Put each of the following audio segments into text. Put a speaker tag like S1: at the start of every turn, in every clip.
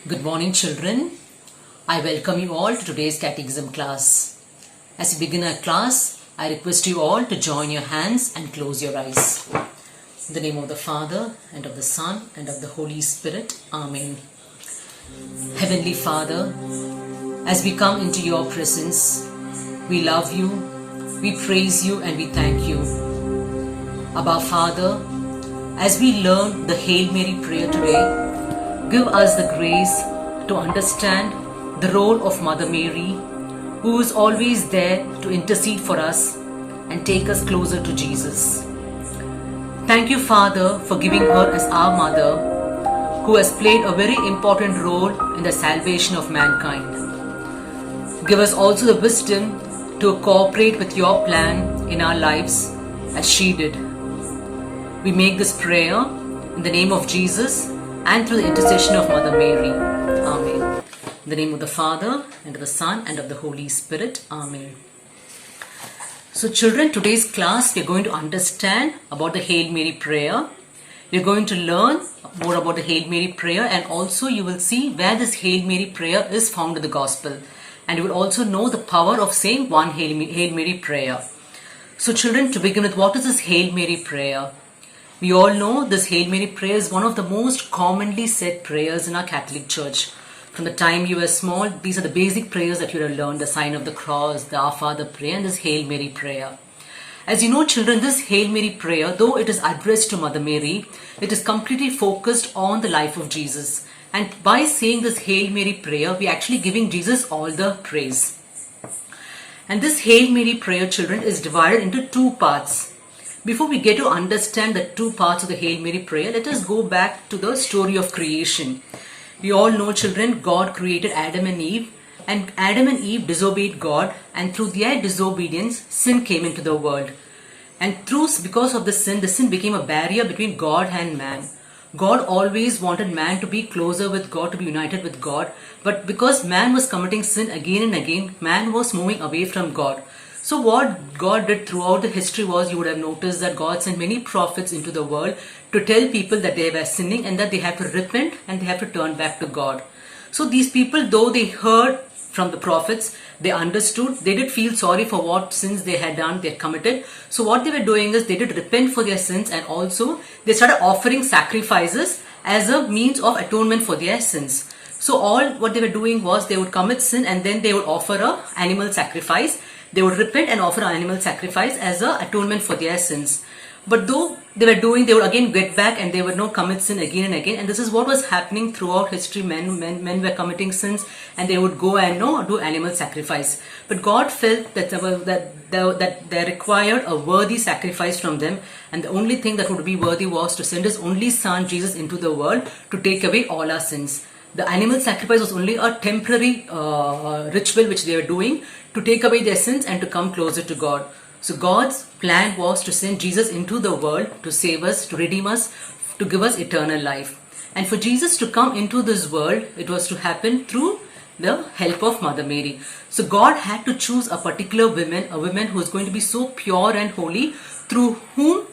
S1: Good morning, children. I welcome you all to today's catechism class. As we begin our class, I request you all to join your hands and close your eyes. In the name of the Father, and of the Son, and of the Holy Spirit. Amen. Heavenly Father, as we come into your presence, we love you, we praise you, and we thank you. Abba Father, as we learn the Hail Mary prayer today, give us the grace to understand the role of Mother Mary, who is always there to intercede for us and take us closer to Jesus. Thank you, Father, for giving her as our mother, who has played a very important role in the salvation of mankind. Give us also the wisdom to cooperate with your plan in our lives as she did. We make this prayer in the name of Jesus and through the intercession of Mother Mary. Amen. In the name of the Father, and of the Son, and of the Holy Spirit. Amen. So children, today's class we are going to understand about the Hail Mary prayer. We are going to learn more about the Hail Mary prayer, and also you will see where this Hail Mary prayer is found in the Gospel. And you will also know the power of saying one Hail Mary prayer. So children, to begin with, what is this Hail Mary prayer? We all know this Hail Mary prayer is one of the most commonly said prayers in our Catholic Church. From the time you were small, these are the basic prayers that you have learned: the sign of the cross, the Our Father prayer, and this Hail Mary prayer. As you know, children, this Hail Mary prayer, though it is addressed to Mother Mary, it is completely focused on the life of Jesus. And by saying this Hail Mary prayer, we are actually giving Jesus all the praise. And this Hail Mary prayer, children, is divided into two parts. Before we get to understand the two parts of the Hail Mary prayer, let us go back to the story of creation. We all know, children, God created Adam and Eve, and Adam and Eve disobeyed God, and through their disobedience, sin came into the world. And because of the sin became a barrier between God and man. God always wanted man to be closer with God, to be united with God, but because man was committing sin again and again, man was moving away from God. So what God did throughout the history was, you would have noticed that God sent many prophets into the world to tell people that they were sinning and that they have to repent and they have to turn back to God. So these people, though they heard from the prophets, they understood, they did feel sorry for what sins they had done, they had committed. So what they were doing is they did repent for their sins, and also they started offering sacrifices as a means of atonement for their sins. So all what they were doing was they would commit sin and then they would offer an animal sacrifice. They would repent and offer an animal sacrifice as an atonement for their sins. But though they were doing, they would again get back and they would not commit sin again and again. And this is what was happening throughout history. Men were committing sins and they would go and do animal sacrifice. But God felt that they required a worthy sacrifice from them. And the only thing that would be worthy was to send His only Son, Jesus, into the world to take away all our sins. The animal sacrifice was only a temporary ritual which they were doing to take away their sins and to come closer to God. So God's plan was to send Jesus into the world to save us, to redeem us, to give us eternal life. And for Jesus to come into this world, it was to happen through the help of Mother Mary. So God had to choose a particular woman, a woman who is going to be so pure and holy, through whom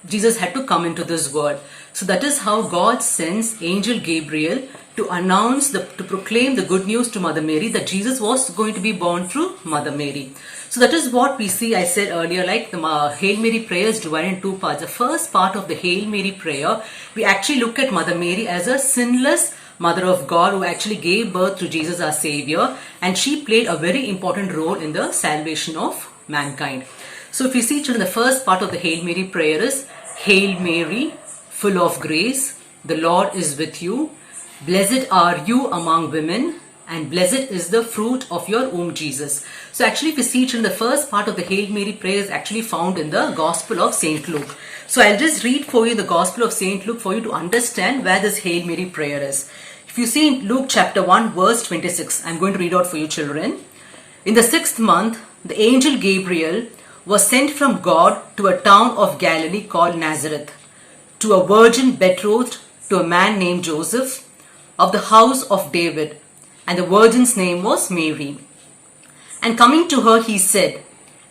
S1: Jesus had to come into this world. So that is how God sends Angel Gabriel to to proclaim the good news to Mother Mary that Jesus was going to be born through Mother Mary. So that is what we see. I said earlier, like the Hail Mary prayer is divided in two parts. The first part of the Hail Mary prayer, we actually look at Mother Mary as a sinless Mother of God who actually gave birth to Jesus our Savior, and she played a very important role in the salvation of mankind. So if you see, children, the first part of the Hail Mary prayer is: Hail Mary, full of grace, the Lord is with you. Blessed are you among women, and blessed is the fruit of your womb, Jesus. So actually, if you see, children, the first part of the Hail Mary prayer is actually found in the Gospel of St. Luke. So I'll just read for you the Gospel of St. Luke for you to understand where this Hail Mary prayer is. If you see in Luke chapter 1 verse 26, I'm going to read out for you, children. In the 6th month, the angel Gabriel was sent from God to a town of Galilee called Nazareth, to a virgin betrothed to a man named Joseph, of the house of David, and the virgin's name was Mary. And coming to her, he said,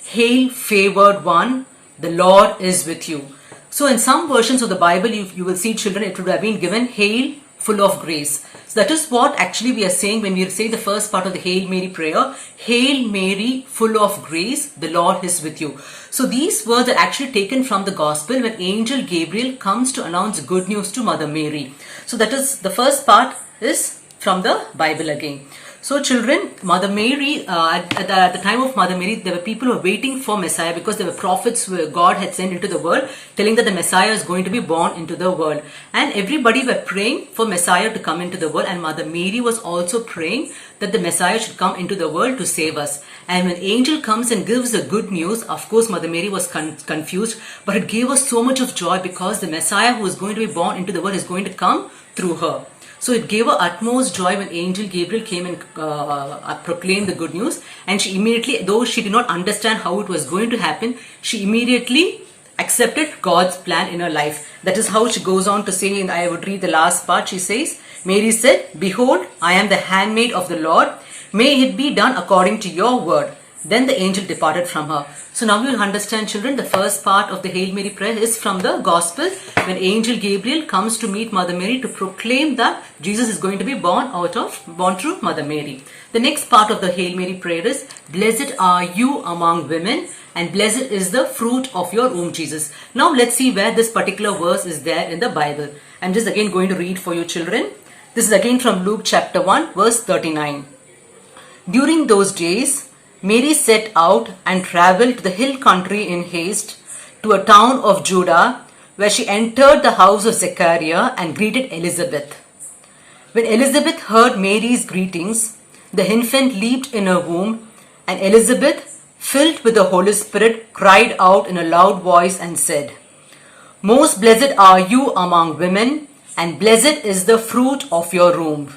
S1: Hail, favored one, the Lord is with you. So in some versions of the Bible, you will see, children, it would have been given, Hail, full of grace. So that is what actually we are saying when we say the first part of the Hail Mary prayer. Hail Mary, full of grace, the Lord is with you. So these words are actually taken from the gospel when angel Gabriel comes to announce good news to Mother Mary. So that is the first part is from the Bible again. So children, Mother Mary, at the time of Mother Mary, there were people who were waiting for Messiah because there were prophets who God had sent into the world telling that the Messiah is going to be born into the world. And everybody were praying for Messiah to come into the world, and Mother Mary was also praying that the Messiah should come into the world to save us. And when angel comes and gives the good news, of course Mother Mary was confused, but it gave us so much of joy because the Messiah who is going to be born into the world is going to come through her. So it gave her utmost joy when angel Gabriel came and proclaimed the good news, and she immediately, though she did not understand how it was going to happen, she immediately accepted God's plan in her life. That is how she goes on to say, and I would read the last part. She says, Mary said, "Behold, I am the handmaid of the Lord. May it be done according to your word." Then the angel departed from her. So now you understand, children, the first part of the Hail Mary prayer is from the gospel when angel Gabriel comes to meet Mother Mary to proclaim that Jesus is going to be born through Mother Mary. The next part of the Hail Mary prayer is, "Blessed are you among women, and blessed is the fruit of your womb, Jesus." Now let's see where this particular verse is there in the Bible. I'm just again going to read for you, children. This is again from Luke chapter 1 verse 39. During those days, Mary set out and travelled to the hill country in haste to a town of Judah, where she entered the house of Zechariah and greeted Elizabeth. When Elizabeth heard Mary's greetings, the infant leaped in her womb, and Elizabeth, filled with the Holy Spirit, cried out in a loud voice and said, "Most blessed are you among women, and blessed is the fruit of your womb."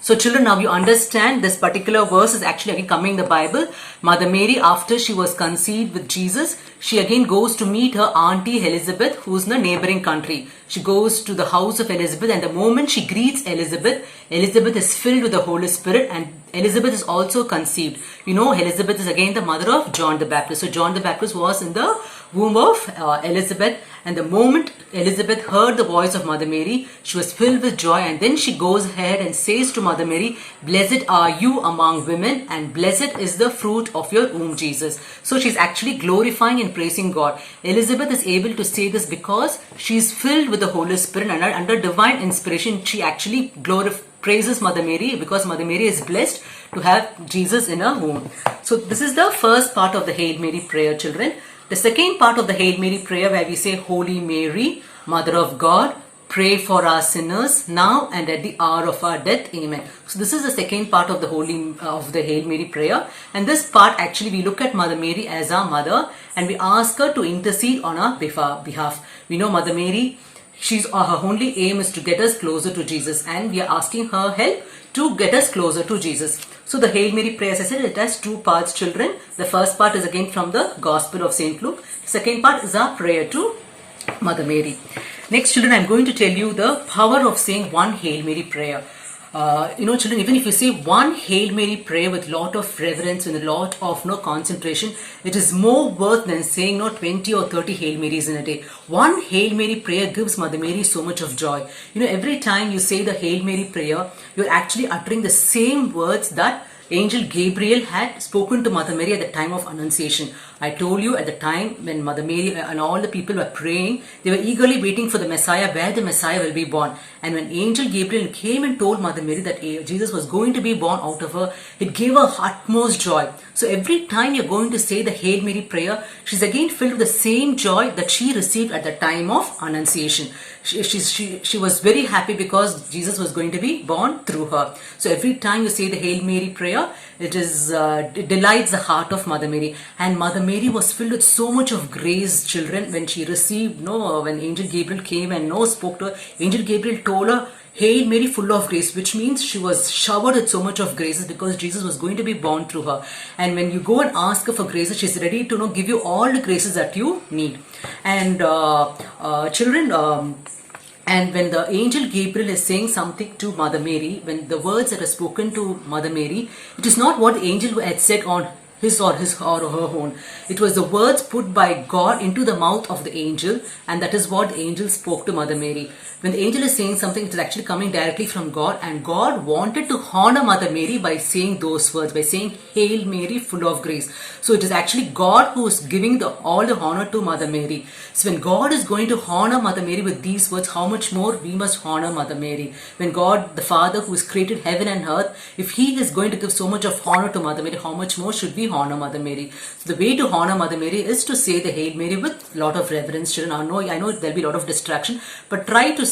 S1: So children, now you understand this particular verse is actually again coming in the Bible. Mother Mary, after she was conceived with Jesus, she again goes to meet her auntie Elizabeth, who's in the neighboring country. She goes to the house of Elizabeth, and the moment she greets Elizabeth, Elizabeth is filled with the Holy Spirit, and Elizabeth is also conceived. You know, Elizabeth is again the mother of John the Baptist. So John the Baptist was in the womb of Elizabeth, and the moment Elizabeth heard the voice of Mother Mary, she was filled with joy, and then she goes ahead and says to Mother Mary, "Blessed are you among women, and blessed is the fruit of your womb, Jesus." So she's actually glorifying and praising God. Elizabeth is able to say this because she's filled with the Holy Spirit, and under divine inspiration she actually praises Mother Mary because Mother Mary is blessed to have Jesus in her womb. So this is the first part of the Hail Mary prayer, children. The second part of the Hail Mary prayer, where we say, "Holy Mary, Mother of God, pray for our sinners now and at the hour of our death. Amen." So this is the second part of the Hail Mary prayer, and this part actually we look at Mother Mary as our mother, and we ask her to intercede on our behalf. We know Mother Mary, her only aim is to get us closer to Jesus, and we are asking her help to get us closer to Jesus. So the Hail Mary prayer, as I said, it has two parts, children. The first part is again from the Gospel of St. Luke. The second part is our prayer to Mother Mary. Next, children, I'm going to tell you the power of saying one Hail Mary prayer. Children, even if you say one Hail Mary prayer with lot of reverence and a lot of concentration, it is more worth than saying 20 or 30 Hail Marys in a day. One Hail Mary prayer gives Mother Mary so much of joy. Every time you say the Hail Mary prayer, you're actually uttering the same words that Angel Gabriel had spoken to Mother Mary at the time of Annunciation. I told you at the time when Mother Mary and all the people were praying, they were eagerly waiting for the Messiah, where the Messiah will be born. And when Angel Gabriel came and told Mother Mary that Jesus was going to be born out of her, it gave her utmost joy. So every time you're going to say the Hail Mary prayer, she's again filled with the same joy that she received at the time of Annunciation. She was very happy because Jesus was going to be born through her. So every time you say the Hail Mary prayer, it delights the heart of Mother Mary. And Mother Mary was filled with so much of grace, children, when she received, when Angel Gabriel came and spoke to her. Angel Gabriel told her, "Hail Mary, full of grace," which means she was showered with so much of graces because Jesus was going to be born through her. And when you go and ask her for graces, she's ready to give you all the graces that you need. And children, and when the angel Gabriel is saying something to Mother Mary, when the words that are spoken to Mother Mary, it is not what the angel had said on his or her own. It was the words put by God into the mouth of the angel, and that is what the angel spoke to Mother Mary. When the angel is saying something, it is actually coming directly from God, and God wanted to honor Mother Mary by saying those words, by saying, Hail Mary, full of grace. So it is actually God who is giving all the honor to Mother Mary. So when God is going to honor Mother Mary with these words, how much more we must honor Mother Mary. When God, the Father who has created heaven and earth, if He is going to give so much of honor to Mother Mary, how much more should we honor Mother Mary? So the way to honor Mother Mary is to say the Hail Mary with a lot of reverence. Children, I know there will be a lot of distraction, but try to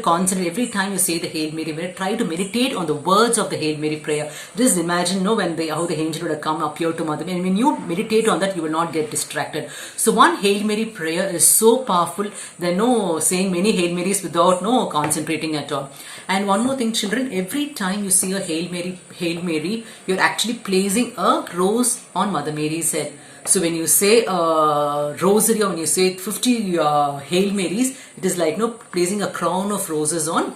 S1: concentrate every time you say the Hail Mary. Try to meditate on the words of the Hail Mary prayer. Just imagine, how the angel would have come up here to Mother Mary. And when you meditate on that, you will not get distracted. So one Hail Mary prayer is so powerful. There no saying many Hail Marys without no concentrating at all. And one more thing, children, every time you see a Hail Mary, you're actually placing a rose on Mother Mary's head. So when you say rosary, or when you say 50 Hail Marys, it is like placing a crown of roses on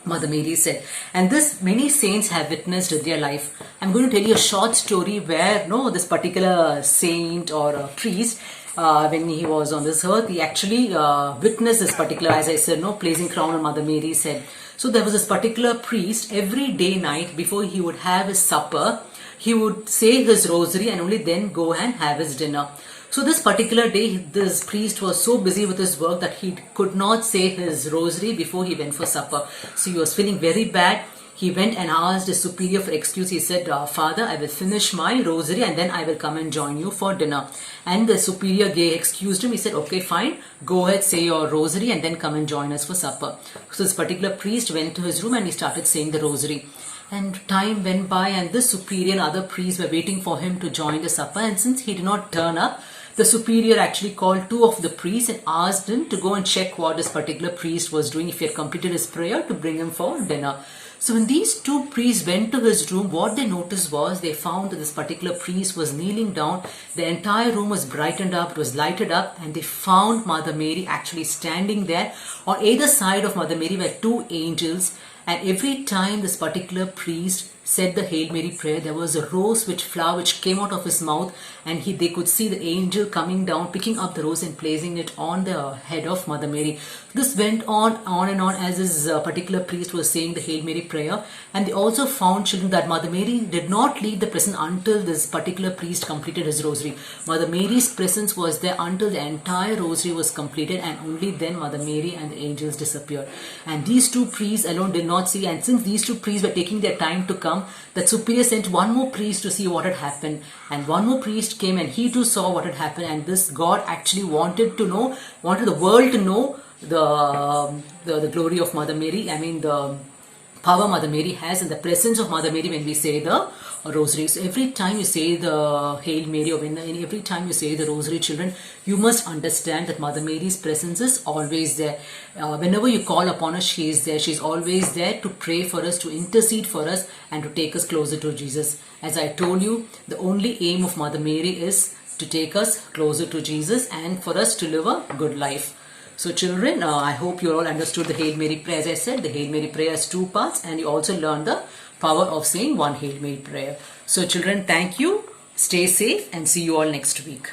S1: Mother Mary's head. And this many saints have witnessed with their life. I'm going to tell you a short story where this particular saint or a priest, when he was on this earth, he actually witnessed this particular, as I said, placing crown on Mother Mary's head. So there was this particular priest, every day night before he would have his supper, he would say his rosary and only then go and have his dinner. So this particular day, this priest was so busy with his work that he could not say his rosary before he went for supper. So he was feeling very bad. He went and asked his superior for excuse. He said, Father, I will finish my rosary and then I will come and join you for dinner. And the superior excused him. He said, okay, fine, go ahead, say your rosary and then come and join us for supper. So this particular priest went to his room and he started saying the rosary. And time went by and this superior and other priests were waiting for him to join the supper. And since he did not turn up, the superior actually called two of the priests and asked him to go and check what this particular priest was doing, if he had completed his prayer, to bring him for dinner. So when these two priests went to his room, what they noticed was they found that this particular priest was kneeling down. The entire room was brightened up, it was lighted up, and they found Mother Mary actually standing there. On either side of Mother Mary were two angels. And every time this particular priest said the Hail Mary prayer, there was a rose flower which came out of his mouth, and they could see the angel coming down, picking up the rose and placing it on the head of Mother Mary. This went on and on as this particular priest was saying the Hail Mary prayer. And they also found, children, that Mother Mary did not leave the presence until this particular priest completed his rosary. Mother Mary's presence was there until the entire rosary was completed, and only then Mother Mary and the angels disappeared. And these two priests alone did not see, and since these two priests were taking their time to come, that superior sent one more priest to see what had happened, and one more priest came and he too saw what had happened. And this God actually wanted the world to know the glory of Mother Mary. The power Mother Mary has and the presence of Mother Mary when we say the rosary. So every time you say the Hail Mary, or every time you say the rosary, children, you must understand that Mother Mary's presence is always there. Whenever you call upon her, she is there. She is always there to pray for us, to intercede for us, and to take us closer to Jesus. As I told you, the only aim of Mother Mary is to take us closer to Jesus and for us to live a good life. So children, I hope you all understood the Hail Mary prayer. As I said, the Hail Mary prayer has two parts, and you also learned the power of saying one Hail Mary prayer. So children, thank you, stay safe, and see you all next week.